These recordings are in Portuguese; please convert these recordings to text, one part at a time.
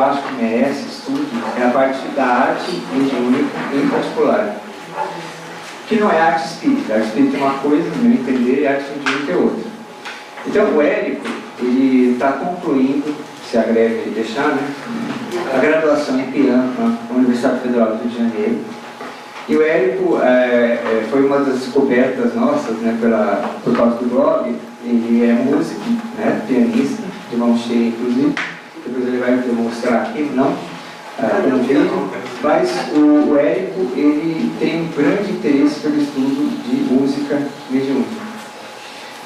acho que merece estudo é a parte da arte mediúnica em particular. Que não é arte espírita. A arte espírita é uma coisa, no meu entender, e a arte mediúnica é outra. Então, o Érico, ele está concluindo, se a greve deixar, né, a graduação em piano na Universidade Federal do Rio de Janeiro. E o Érico foi uma das descobertas nossas, né, por causa do blog. Ele é músico, né, pianista, de mão cheia, inclusive. Depois ele vai demonstrar aqui, não? Um vídeo. Mas o Érico, ele tem um grande interesse pelo estudo de música mediúnica.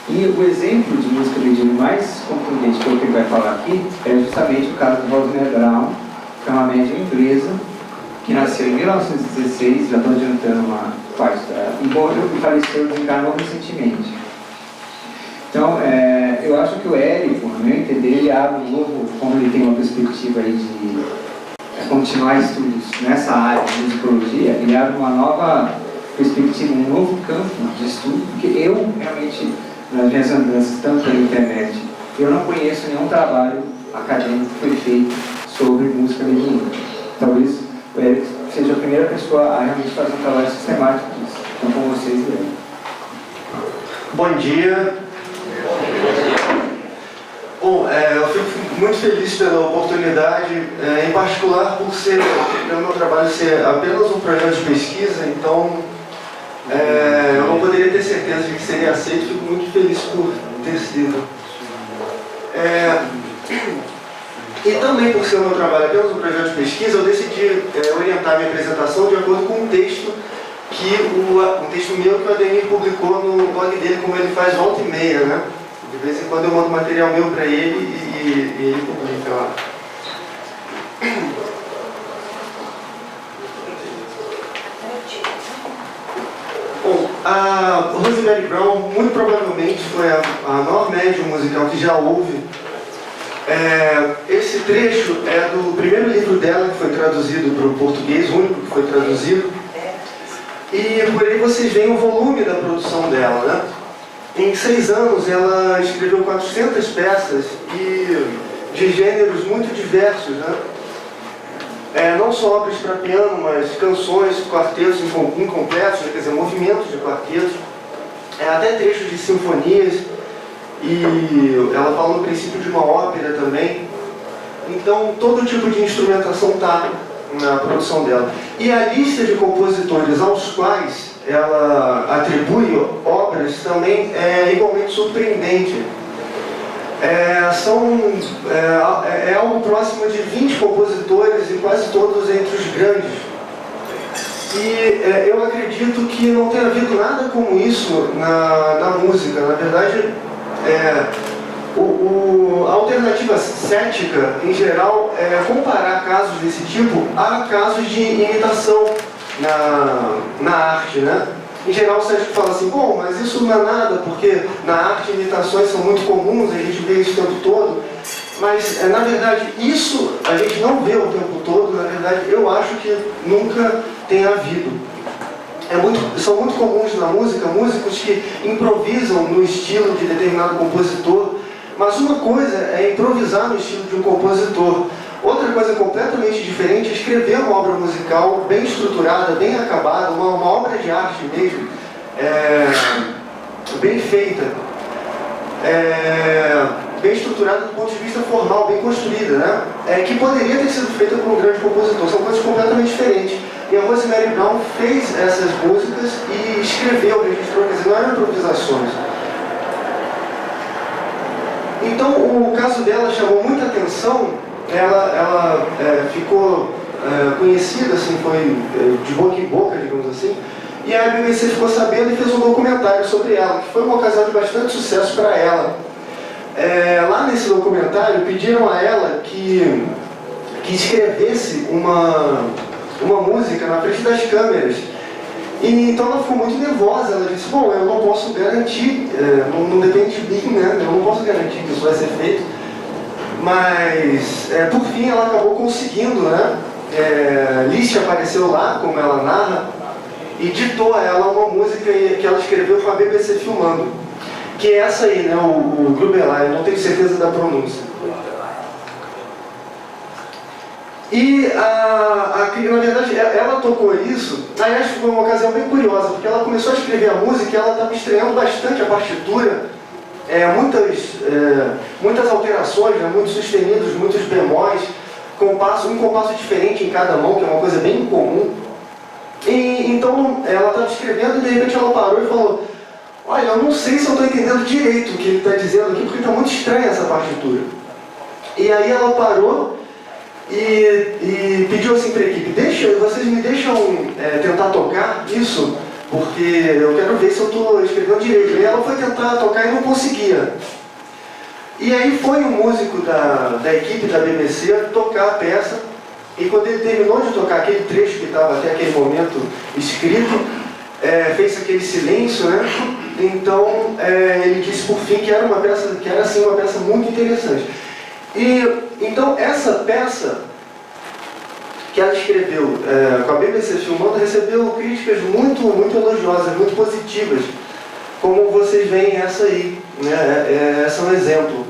E o exemplo de música mediúnica mais contundente que ele vai falar aqui é justamente o caso do Rosemary Brown, que é uma médium inglesa, que nasceu em 1916, já estou adiantando uma parte, morreu e faleceu, desencarnou recentemente. Então, eu acho que o Érico, no meu entender, ele abre um novo, como ele tem uma perspectiva aí de continuar estudos nessa área de musicologia, ele abre uma nova perspectiva, um novo campo de estudo, porque eu realmente, nas minhas andanças, tanto pela internet, eu não conheço nenhum trabalho acadêmico que foi feito sobre música mediúnica. Talvez o Érico seja a primeira pessoa a realmente fazer um trabalho sistemático disso. Então, com vocês, Érico. Bom dia. Bom, eu fico muito feliz pela oportunidade, em particular pelo meu trabalho ser apenas um projeto de pesquisa, então eu não poderia ter certeza de que seria aceito, fico muito feliz por ter sido. E também por ser o meu trabalho apenas um projeto de pesquisa, eu decidi orientar minha apresentação de acordo com um texto um texto meu que o Ademir publicou no blog dele, como ele faz volta e meia, né? De vez em quando eu mando material meu para ele e ele publica lá. Bom, a Rosemary Brown muito provavelmente foi a maior médium musical que já houve. Esse trecho é do primeiro livro dela, que foi traduzido para o português, o único que foi traduzido. E por aí vocês veem o volume da produção dela, né? Em 6 anos ela escreveu 400 peças e de gêneros muito diversos, né? Não só obras para piano, mas canções, quartetos incompletos, quer dizer, movimentos de quartetos, até trechos de sinfonias, e ela fala no princípio de uma ópera também. Então todo tipo de instrumentação está na produção dela. E a lista de compositores aos quais ela atribui obras também é igualmente surpreendente. É algo próximo de 20 compositores e quase todos entre os grandes. E eu acredito que não tenha havido nada como isso na música. Na verdade, a alternativa cética, em geral, é comparar casos desse tipo a casos de imitação na arte, né? Em geral, o cético fala assim, bom, mas isso não é nada, porque na arte imitações são muito comuns, a gente vê isso o tempo todo. Mas, na verdade, isso a gente não vê o tempo todo, na verdade, eu acho que nunca tem havido. São muito comuns na música, músicos que improvisam no estilo de determinado compositor, mas uma coisa é improvisar no estilo de um compositor. Outra coisa completamente diferente é escrever uma obra musical bem estruturada, bem acabada, uma obra de arte mesmo, bem feita, bem estruturada do ponto de vista formal, bem construída, né? Que poderia ter sido feita por um grande compositor. São coisas completamente diferentes. E a Rosemary Brown fez essas músicas e escreveu, registrou, quer dizer, não eram improvisações. Então, o caso dela chamou muita atenção. Ela ficou conhecida, assim, foi de boca em boca, digamos assim, e a BBC ficou sabendo e fez um documentário sobre ela, que foi uma ocasião de bastante sucesso para ela. Lá nesse documentário, pediram a ela que escrevesse uma música na frente das câmeras. E então ela ficou muito nervosa. Ela disse, bom, eu não posso garantir, não depende de mim, né? Eu não posso garantir que isso vai ser feito. Mas, por fim, ela acabou conseguindo, né? Liszt apareceu lá, como ela narra, e ditou a ela uma música que ela escreveu com a BBC filmando. Que é essa aí, né? O Grubelin, eu não tenho certeza da pronúncia. E, na verdade, ela tocou isso. Aliás, foi uma ocasião bem curiosa, porque ela começou a escrever a música e ela estava estranhando bastante a partitura. Muitas alterações, né, muitos sustenidos, muitos bemóis, um compasso diferente em cada mão, que é uma coisa bem incomum. E então ela estava escrevendo e de repente ela parou e falou: olha, eu não sei se eu estou entendendo direito o que ele está dizendo aqui, porque está muito estranha essa partitura. E aí ela parou e pediu assim para a equipe: vocês me deixam tentar tocar isso? Porque eu quero ver se eu estou escrevendo direito. E ela foi tentar tocar e não conseguia. E aí foi um músico da equipe da BBC tocar a peça. E quando ele terminou de tocar aquele trecho que estava até aquele momento escrito, fez aquele silêncio, né? Então ele disse por fim que era uma peça, que era assim uma peça muito interessante. E então essa peça que ela escreveu com a BBC filmando, recebeu críticas muito, muito elogiosas, muito positivas, como vocês veem essa aí, né? Essa é um exemplo.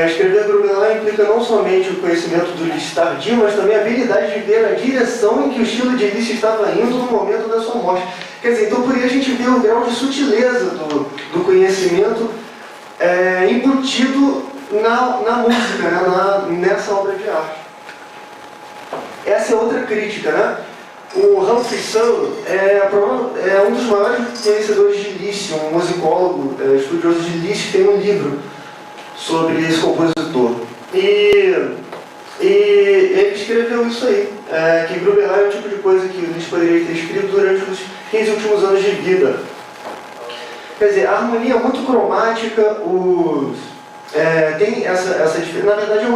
Escrever Grubelin implica não somente o conhecimento do Liszt tardio, mas também a habilidade de ver a direção em que o estilo de Liszt estava indo no momento da sua morte. Quer dizer, então por aí a gente vê o grau de sutileza do conhecimento embutido na música, né? Nessa obra de arte. Essa é outra crítica, né? O Humphrey Solo é um dos maiores conhecedores de Liszt, um musicólogo, estudioso de Liszt, tem um livro sobre esse compositor. E ele escreveu isso aí, que Grubelin é o tipo de coisa que Liszt poderia ter escrito durante os 15 últimos anos de vida. Quer dizer, a harmonia é muito cromática, tem essa diferença. Na verdade,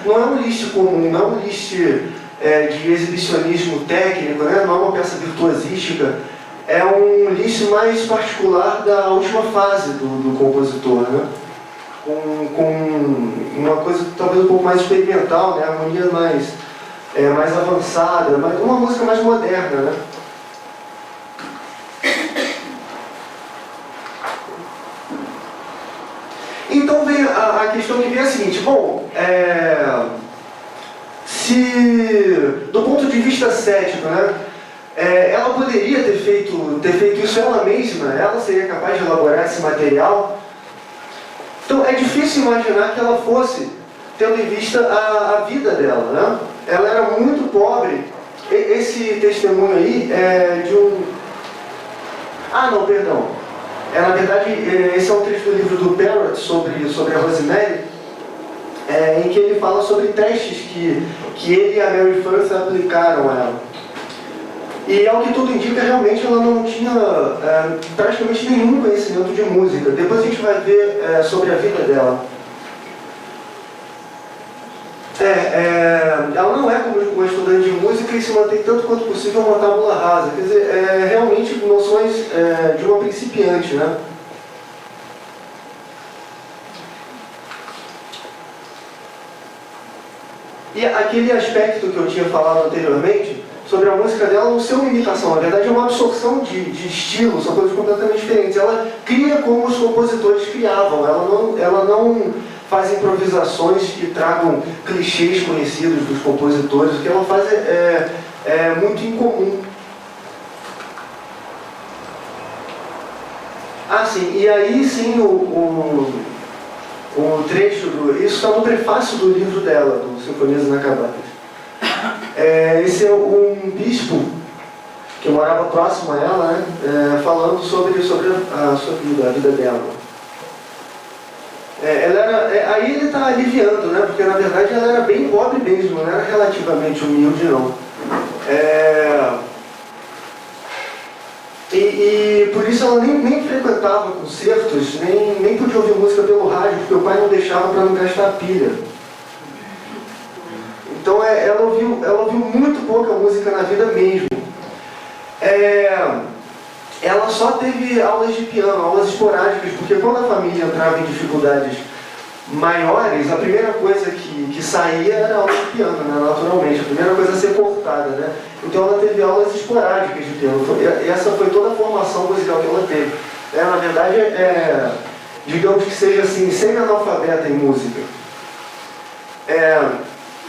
não é um Liszt comum, não é um Liszt de exibicionismo técnico, né? Não é uma peça virtuosística, é um Liszt mais particular da última fase do compositor, né? Com uma coisa talvez um pouco mais experimental, né? Harmonia mais avançada, uma música mais moderna, né? Então vem a questão que vem a seguinte: bom, se do ponto de vista cético, né, ela poderia ter feito isso ela mesma, ela seria capaz de elaborar esse material. Então é difícil imaginar que ela fosse, tendo em vista a vida dela, né? Ela era muito pobre. Esse testemunho aí é de um... não, perdão. Na verdade, esse é um trecho do livro do Barrett sobre a Rosemary, em que ele fala sobre testes que ele e a Mary Firth aplicaram a ela. E ao que tudo indica, realmente ela não tinha praticamente nenhum conhecimento de música. Depois a gente vai ver sobre a vida dela. Ela não é como uma estudante de música e se mantém tanto quanto possível uma tábula rasa. Quer dizer, realmente noções de uma principiante, né? E aquele aspecto que eu tinha falado anteriormente, sobre a música dela não ser uma imitação, na verdade é uma absorção de estilo, são coisas completamente diferentes. Ela cria como os compositores criavam, ela não faz improvisações que tragam clichês conhecidos dos compositores. O que ela faz é muito incomum. Sim, e aí sim o trecho, isso está no prefácio do livro dela, do Sinfonias Inacabadas. Esse é um bispo que morava próximo a ela, né, falando sobre a sua vida, a vida dela. Aí ele está aliviando, né, porque na verdade ela era bem pobre mesmo, não era relativamente humilde, não. E por isso ela nem frequentava concertos, nem podia ouvir música pelo rádio, porque o pai não deixava para não gastar a pilha. Então ela ouviu muito pouca música na vida mesmo. Ela só teve aulas de piano, aulas esporádicas, porque quando a família entrava em dificuldades maiores, a primeira coisa que saía era a aula de piano, né, naturalmente, a primeira coisa a ser cortada, né? Então ela teve aulas esporádicas de piano, essa foi toda a formação musical que ela teve. Na verdade, digamos que seja assim, semi-analfabeta em música.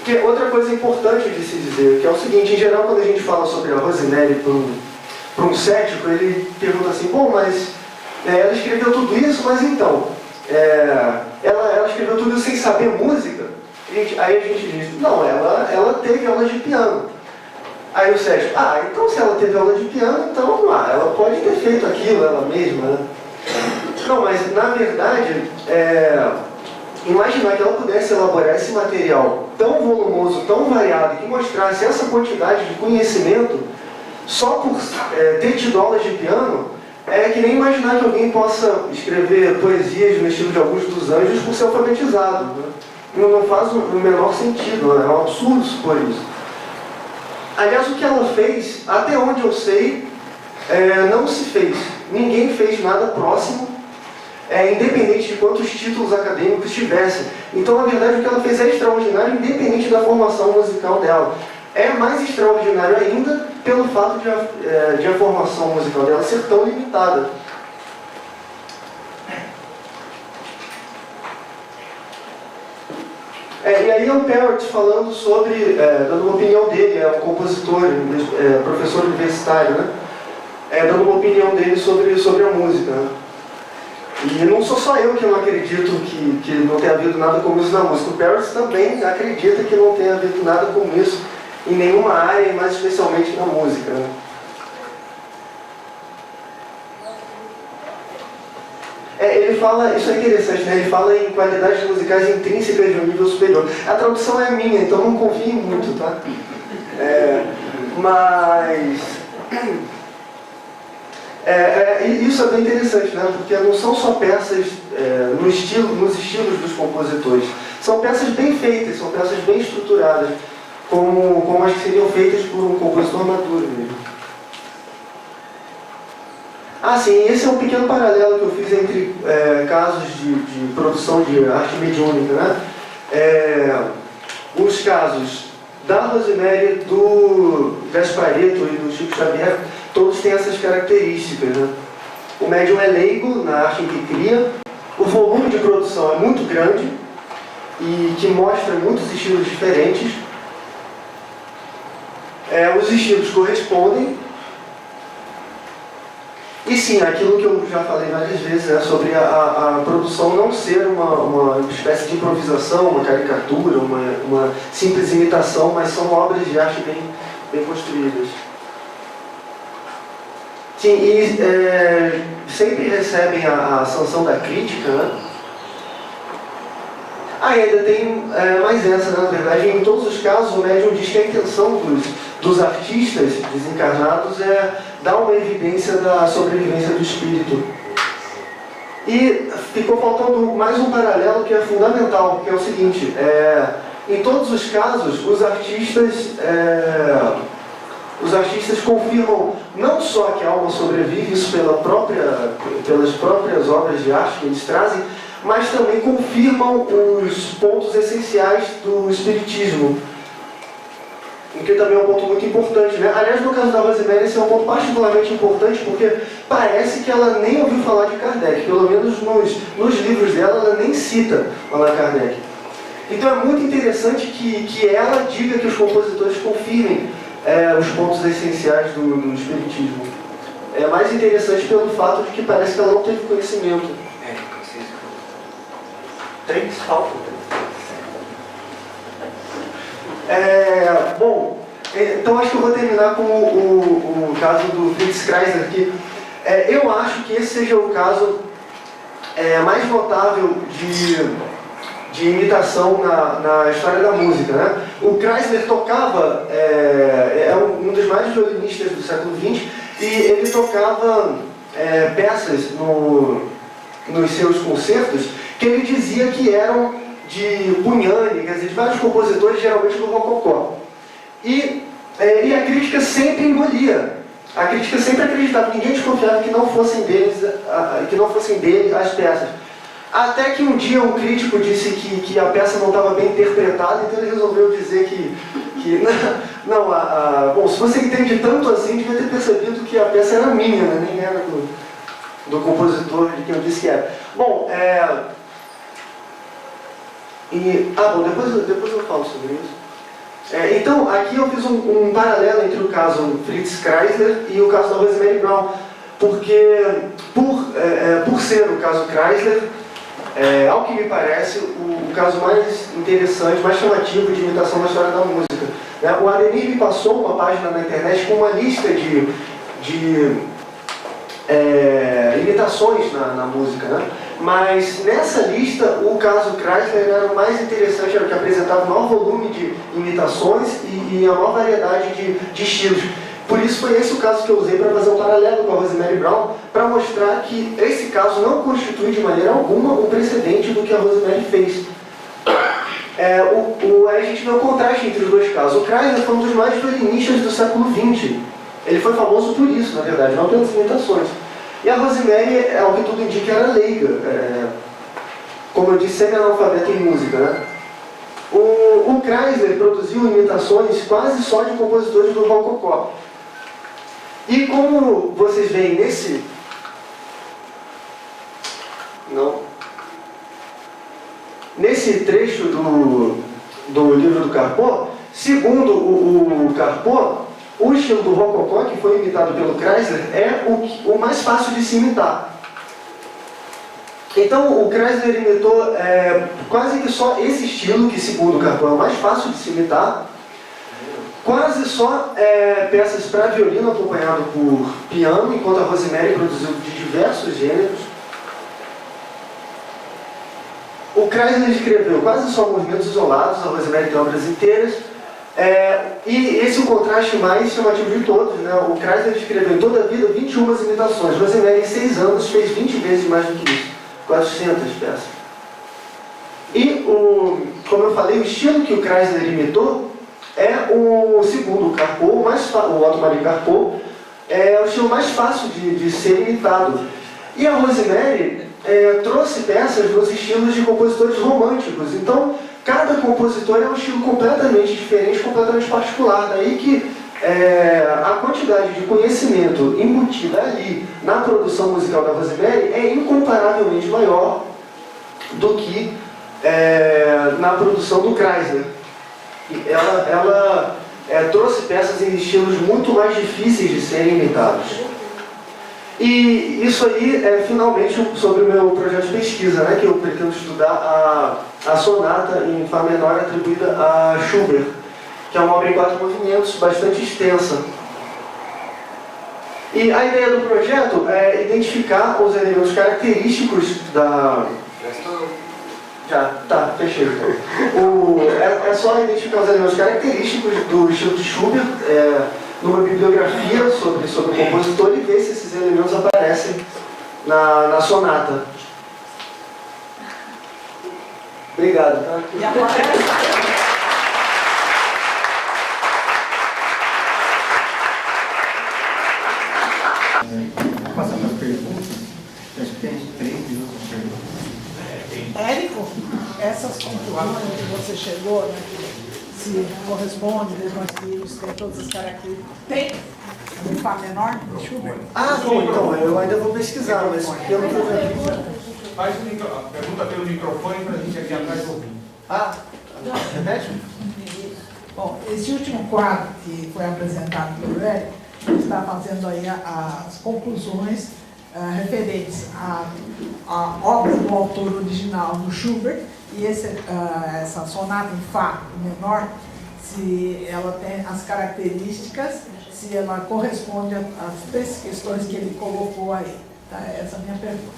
Porque outra coisa importante de se dizer, que é o seguinte, em geral, quando a gente fala sobre a Rosemary para um cético, ele pergunta assim, bom, mas ela escreveu tudo isso, mas então, ela escreveu tudo isso sem saber música? Aí a gente diz, não, ela teve aula de piano. Aí o cético, então se ela teve aula de piano, então ela pode ter feito aquilo ela mesma, né? Não, mas na verdade, imaginar que ela pudesse elaborar esse material tão volumoso, tão variado, que mostrasse essa quantidade de conhecimento só por ter tido aulas de piano, é que nem imaginar que alguém possa escrever poesias no estilo de Augusto dos Anjos por ser alfabetizado. Né? Não faz o menor sentido, né? É um absurdo supor isso. Aliás, o que ela fez, até onde eu sei, não se fez. Ninguém fez nada próximo, independente de quantos títulos acadêmicos tivesse. Então, na verdade, o que ela fez é extraordinário, independente da formação musical dela. É mais extraordinário ainda pelo fato de a formação musical dela ser tão limitada. E aí é o Parrott falando sobre, dando uma opinião dele, é um compositor, professor universitário, né? Dando uma opinião dele sobre a música. Né? E não sou só eu que não acredito que não tenha havido nada como isso na música. O Parrott também acredita que não tenha havido nada como isso em nenhuma área, mas especialmente na música. Né? Ele fala, isso é interessante, né? Ele fala em qualidades musicais intrínsecas de um nível superior. A tradução é minha, então não confie muito, tá? Mas isso é bem interessante, né? Porque não são só peças nos estilos dos compositores. São peças bem feitas, são peças bem estruturadas, como as que seriam feitas por um compositor maduro mesmo. Sim, esse é um pequeno paralelo que eu fiz entre casos de produção de arte mediúnica, né? Os casos da Rosemary, do Gasparetto e do Chico Xavier, todos têm essas características, né? O médium é leigo na arte em que cria, o volume de produção é muito grande e que mostra muitos estilos diferentes. Os estilos correspondem. E sim, aquilo que eu já falei várias vezes, sobre a produção não ser uma espécie de improvisação, uma caricatura, uma simples imitação, mas são obras de arte bem construídas. Sim, e sempre recebem a sanção da crítica, né? E ainda tem mais essa, né? Na verdade, em todos os casos, o médium diz que a intenção dos artistas desencarnados é dar uma evidência da sobrevivência do espírito. E ficou faltando mais um paralelo que é fundamental, que é o seguinte, em todos os casos, os artistas confirmam não só que a alma sobrevive, isso pelas próprias obras de arte que eles trazem, mas também confirmam os pontos essenciais do espiritismo. O que também é um ponto muito importante, né? Aliás, no caso da Rosemary, esse é um ponto particularmente importante porque parece que ela nem ouviu falar de Kardec. Pelo menos nos livros dela, ela nem cita Allan Kardec. Então é muito interessante que ela diga que os compositores confirmem os pontos essenciais do espiritismo. É mais interessante pelo fato de que parece que ela não teve conhecimento. Três faltam. Bom, então acho que eu vou terminar com o caso do Fritz Kreisler aqui. Eu acho que esse seja o caso mais notável de imitação na história da música, né? O Kreisler tocava, um dos maiores violinistas do século XX, e ele tocava peças nos seus concertos que ele dizia que eram de Pugnani, quer dizer, de vários compositores, geralmente do Rococó. E a crítica sempre engolia. A crítica sempre acreditava, ninguém desconfiava que não fossem dele as peças. Até que um dia um crítico disse que a peça não estava bem interpretada, então ele resolveu dizer que bom, se você entende tanto assim, devia ter percebido que a peça era minha, né? Nem era do compositor de quem eu disse que era. Bom, depois eu falo sobre isso. Então, aqui eu fiz um paralelo entre o caso Fritz Kreisler e o caso da Rosemary Brown, porque, por ser o caso Kreisler, ao que me parece, o caso mais interessante, mais chamativo de imitação da história da música. Né? O Ademir me passou uma página na internet com uma lista de imitações na música, né? Mas nessa lista o caso Kreisler era o mais interessante, era o que apresentava o maior volume de imitações e a maior variedade de estilos. Por isso foi esse o caso que eu usei para fazer um paralelo com a Rosemary Brown, para mostrar que esse caso não constitui de maneira alguma um precedente do que a Rosemary fez. A gente vê o contraste entre os dois casos. O Kreisler foi um dos mais violinistas do século XX. Ele foi famoso por isso, na verdade, não pelas imitações. E a Rosemary, ao que tudo indica, era leiga. Como eu disse, semi-analfabeta em música, né? O Kreisler produziu imitações quase só de compositores do Rococó. E como vocês veem nesse trecho do livro do Carpo, segundo o Carpo, o estilo do Rococó, que foi imitado pelo Kreisler, é o mais fácil de se imitar. Então, o Kreisler imitou quase que só esse estilo, que segundo o Carpo é o mais fácil de se imitar, quase só peças para violino acompanhado por piano, enquanto a Rosemary produziu de diversos gêneros. O Kreisler escreveu quase só movimentos isolados, a Rosemary tem obras inteiras. E esse é o contraste mais chamativo de todos, né? O Kreisler escreveu em toda a vida 21 imitações. Rosemary, em 6 anos, fez 20 vezes mais do que isso, 400 peças. E, como eu falei, o estilo que o Kreisler imitou segundo o Carpo, o Otto Marie Carpo, é o estilo mais fácil de ser imitado. E a Rosemary trouxe peças nos estilos de compositores românticos. Então, cada compositor é um estilo completamente diferente, completamente particular. Daí que a quantidade de conhecimento embutida ali na produção musical da Rosemary é incomparavelmente maior do que na produção do Kreisler. Ela trouxe peças em estilos muito mais difíceis de serem imitados. E isso aí finalmente sobre o meu projeto de pesquisa, né, que eu pretendo estudar a sonata em Fá menor atribuída a Schubert, que é uma obra em 4 movimentos, bastante extensa. E a ideia do projeto é identificar os elementos característicos da... Tá, fechei. É só identificar os elementos característicos do estilo de Schubert numa bibliografia sobre o compositor e ver se esses elementos aparecem na sonata. Obrigado. Tá? E agora... Passar para as perguntas, acho que tem 3 minutos de perguntas. Érico, essas conclusões que você chegou, né, que se corresponde, mesmo assim, tem todas as características. Tem no Fá menor, de Schubert? Bom, então, eu ainda vou pesquisar, mas pelo que eu já vi... Faz a pergunta pelo microfone para a gente aqui atrás ouvir. Repete? Bom, esse último quadro que foi apresentado pelo Érico, está fazendo aí as conclusões referentes à obra do autor original do Schubert e essa sonata em Fá menor, se ela tem as características, se ela corresponde às 3 questões que ele colocou aí. Tá? Essa é a minha pergunta.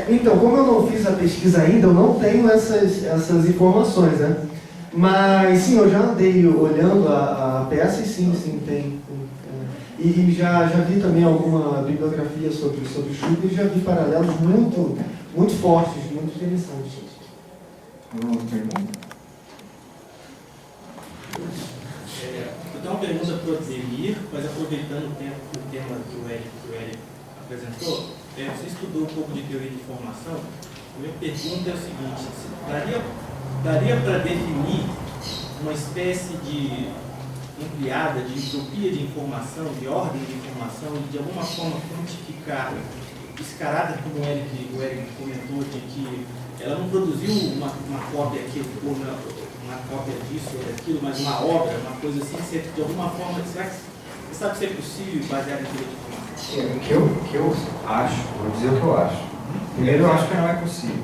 Então, como eu não fiz a pesquisa ainda, eu não tenho essas informações, né? Mas sim, eu já andei olhando a peça e sim, tem. E já vi também alguma bibliografia sobre Schubert e já vi paralelos muito fortes, muito interessantes. Alguma outra pergunta? Eu tenho uma pergunta para o Ademir, mas aproveitando o tema que o Érico apresentou, você estudou um pouco de teoria de informação. A minha pergunta é o seguinte: daria para definir uma espécie de ampliada, de entropia de informação, de ordem de informação, e de alguma forma quantificar esse caráter, como o Érico comentou, de que ela não produziu uma cópia que ocupou uma uma cópia disso ou daquilo, mas uma obra, uma coisa assim, você, de alguma forma, será que você sabe se é possível baseado em direito de informação? O que eu acho, vou dizer o que eu acho. Primeiro, eu acho que não é possível.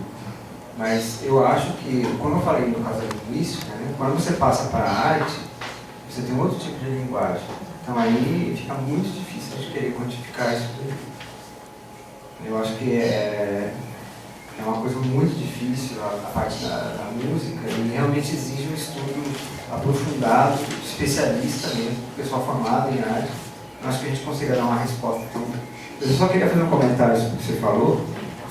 Mas eu acho que, como eu falei no caso da linguística, né, quando você passa para a arte, você tem outro tipo de linguagem. Então aí fica muito difícil de querer quantificar isso tudo. Eu acho que é uma coisa muito difícil a parte da música e realmente exige um estudo aprofundado, especialista mesmo, pessoal formado em arte. Eu acho que a gente consegue dar uma resposta. Então, eu só queria fazer um comentário sobre o que você falou,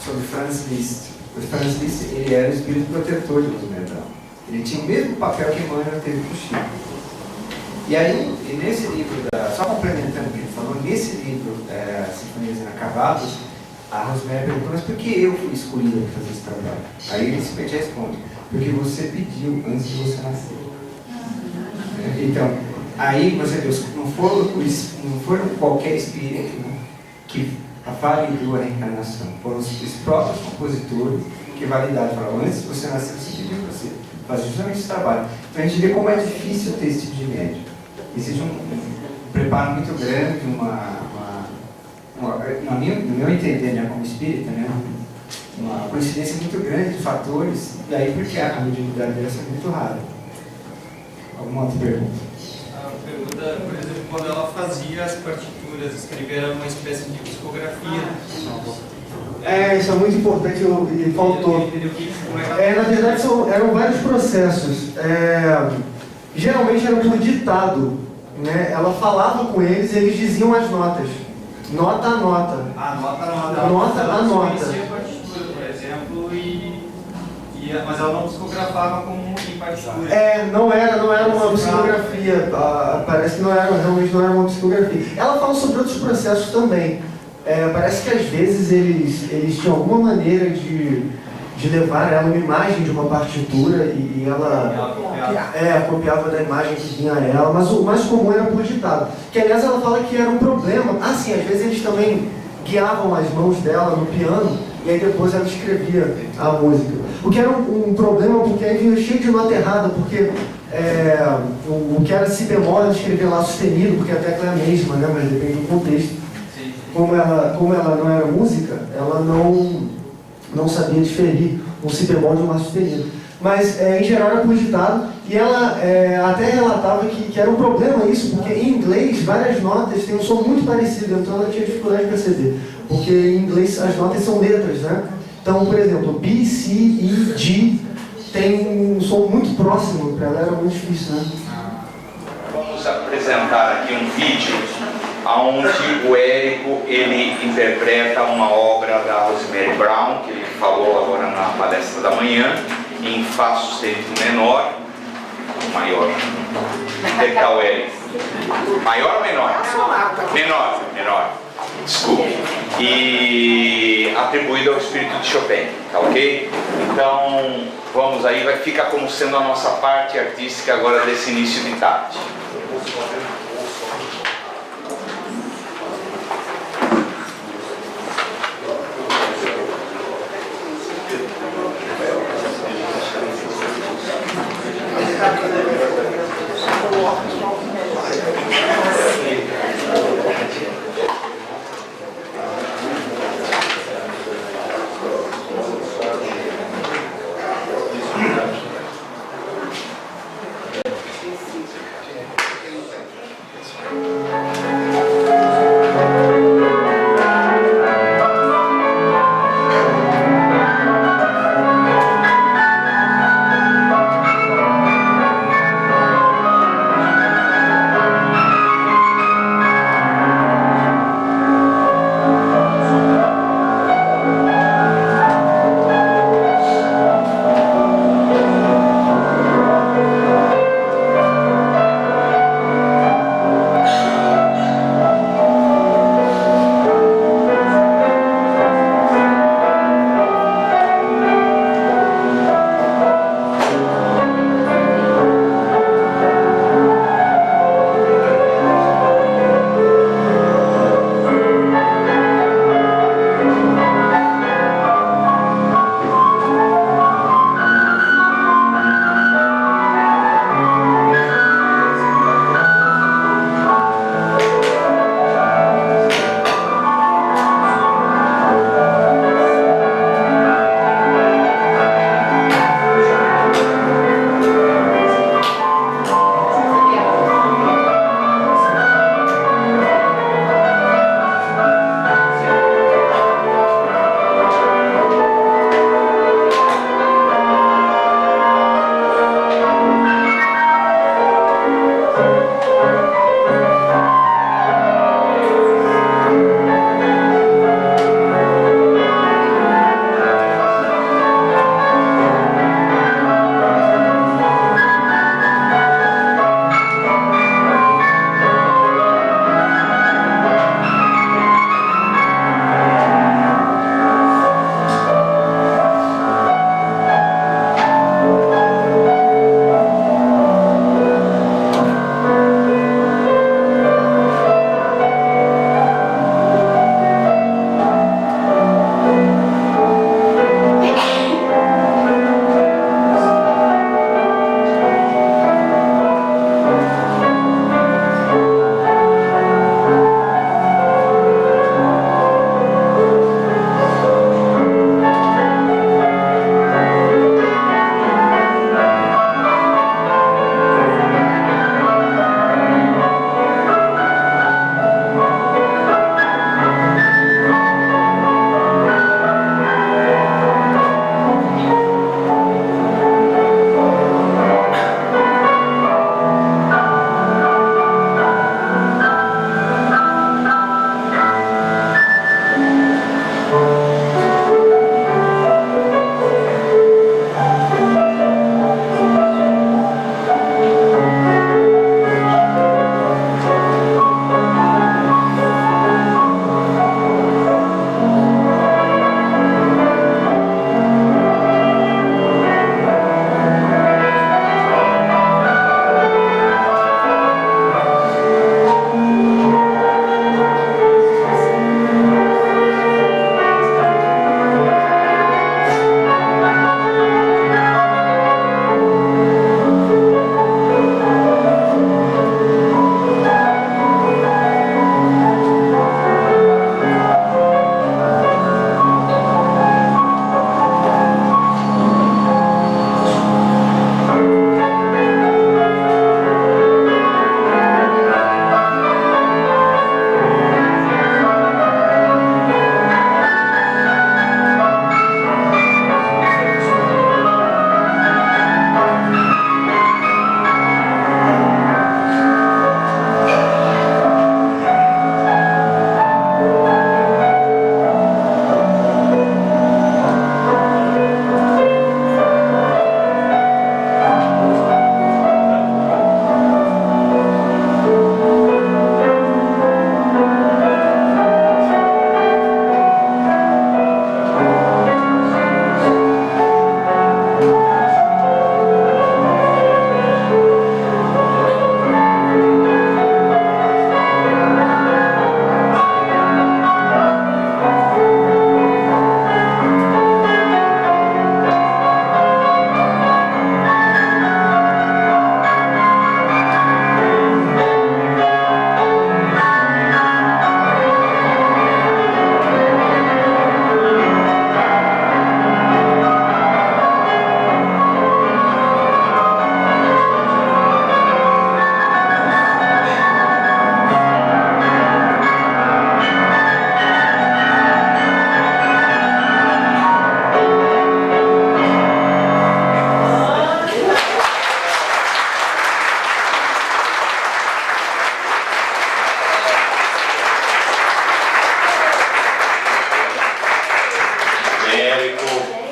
sobre Franz Liszt. O Franz Liszt, ele era o espírito protetor de Rosemary Brown. Ele tinha o mesmo papel que Emmanuel teve com o Chico. E aí, nesse livro, só complementando o que ele falou, nesse livro, Sinfonias Inacabadas, a Rosemary perguntou, mas por que eu fui escolhida para fazer esse trabalho? Aí ele simplesmente responde, porque você pediu antes de você nascer. Então, aí você vê, não foram qualquer espírito, né, que validou a reencarnação, foram os próprios compositores que validaram, falaram, antes de você nascer, você pediu para você fazer justamente esse trabalho. Então a gente vê como é difícil ter esse tipo de médium. Existe um preparo muito grande, no meu entender, né, como espírita, né, uma coincidência muito grande de fatores, e aí porque a mediunidade deve ser muito rara. Alguma outra pergunta? A pergunta, por exemplo, quando ela fazia as partituras, escrevia uma espécie de psicografia. Isso é muito importante e faltou. Na verdade, eram vários processos. Geralmente era por ditado. Né? Ela falava com eles e eles diziam as notas. Nota a nota. Nota a nota. Conhecia a partitura, por exemplo, mas ela não psicografava como em partitura. Não era uma psicografia. Parece que realmente não era uma psicografia. Ela fala sobre outros processos também. Parece que às vezes eles tinham alguma maneira de levar ela uma imagem de uma partitura e ela copiava da imagem que vinha a ela, mas o mais comum era por ditado. Que aliás ela fala que era um problema. Sim, às vezes eles também guiavam as mãos dela no piano e aí depois ela escrevia a música. O que era um problema porque aí vinha cheio de nota errada, porque o que era si bemol ela escrevia lá sustenido, porque a tecla é a mesma, né? Mas depende do contexto. Como ela não era música, ela não sabia diferir um si bemol de um lá sustenido. Mas, em geral, era por ditado, e ela até relatava que era um problema isso, porque em inglês, várias notas têm um som muito parecido, então ela tinha dificuldade de perceber. Porque em inglês as notas são letras, né? Então, por exemplo, B, C, E, G tem um som muito próximo, para ela era muito difícil, né? Vamos apresentar aqui um vídeo onde o Érico ele interpreta uma obra da Rosemary Brown, que ele falou agora na palestra da manhã, em Fá sustenido menor, maior. Onde está o Érico? Maior ou menor? Menor. Desculpe. E atribuído ao espírito de Chopin, tá ok? Então, vamos aí, vai ficar como sendo a nossa parte artística agora desse início de tarde.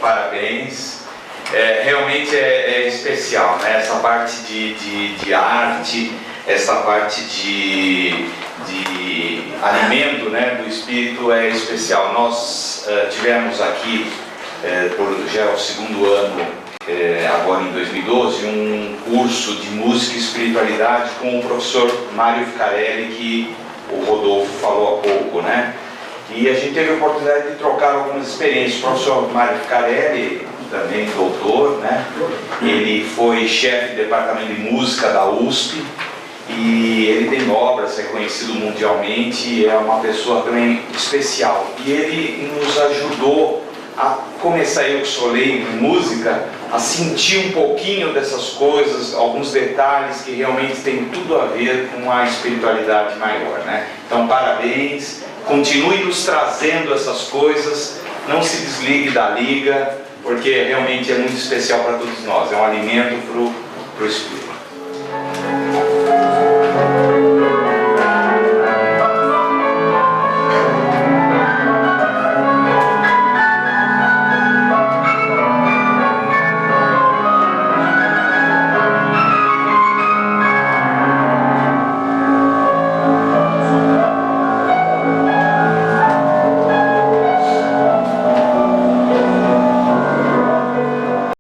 parabéns. Realmente é especial, né? Essa parte de arte, essa parte de alimento, né, do espírito é especial. Nós tivemos aqui, já é o segundo ano, agora em 2012, um curso de música e espiritualidade com o professor Mário Ficarelli, que o Rodolfo falou há pouco, né? E a gente teve a oportunidade de trocar algumas experiências. O professor Mário Ficarelli, também doutor, né? Ele foi chefe do departamento de música da USP e ele tem obras, reconhecido mundialmente, e é uma pessoa também especial. E ele nos ajudou a começar, eu que sou leigo em música, a sentir um pouquinho dessas coisas, alguns detalhes que realmente tem tudo a ver com a espiritualidade maior, né? Então, parabéns, continue nos trazendo essas coisas, não se desligue da liga, porque realmente é muito especial para todos nós, é um alimento para o espírito.